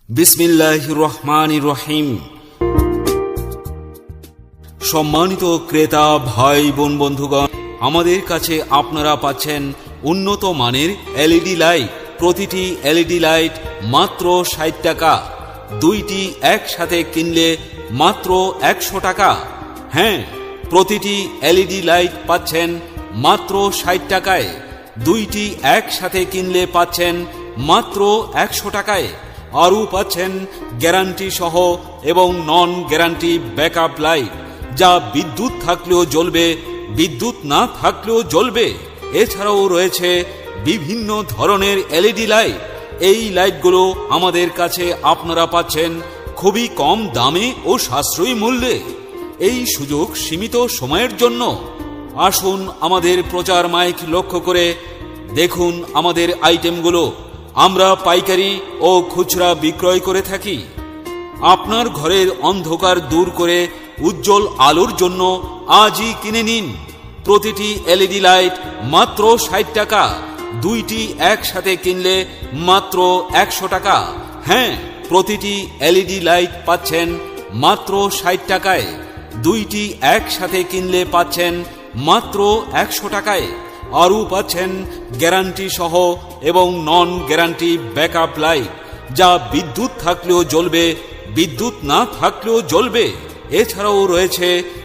বিসমিল্লাহির রহমানির রহিম। সম্মানিত ক্রেতা ভাই বোন বন্ধুগণ, আমাদের কাছে আপনারা পাচ্ছেন উন্নত মানের এলইডি লাইট। প্রতিটি এলইডি লাইট মাত্র ৬০ টাকা, দুইটি একসাথে কিনলে মাত্র ১০০ টাকা। হ্যাঁ, প্রতিটি এলইডি লাইট পাচ্ছেন মাত্র ৬০ টাকায়, দুইটি একসাথে কিনলে পাচ্ছেন মাত্র ১০০ টাকায়। আরও পাচ্ছেন গ্যারান্টি সহ এবং নন গ্যারান্টি ব্যাকআপ লাইট, যা বিদ্যুৎ থাকলেও জ্বলবে, বিদ্যুৎ না থাকলেও জ্বলবে। এছাড়াও রয়েছে বিভিন্ন ধরনের এলইডি লাইট। এই লাইটগুলো আমাদের কাছে আপনারা পাচ্ছেন খুবই কম দামে ও সাশ্রয়ী মূল্যে। এই সুযোগ সীমিত সময়ের জন্য। আসুন আমাদের প্রচার মাইক লক্ষ্য করে দেখুন আমাদের আইটেমগুলো। আমরা পাইকারি ও খুচরা বিক্রয় করে থাকি। আপনার ঘরের অন্ধকার দূর করে উজ্জ্বল আলোর জন্য আজই কিনে নিন। প্রতিটি এলইডি লাইট মাত্র ৬০ টাকা, দুইটি একসাথে কিনলে মাত্র ১০০ টাকা। হ্যাঁ, প্রতিটি এলইডি লাইট পাচ্ছেন মাত্র ৬০ টাকায়, দুইটি একসাথে কিনলে পাচ্ছেন মাত্র ১০০ টাকায়। আরও পাচ্ছেন গ্যারান্টি সহ এবং নন গ্যারান্টি ব্যাকআপ লাইট, যা বিদ্যুৎ থাকলেও জ্বলবে, বিদ্যুৎ না থাকলেও জ্বলবে। এছাড়াও রয়েছে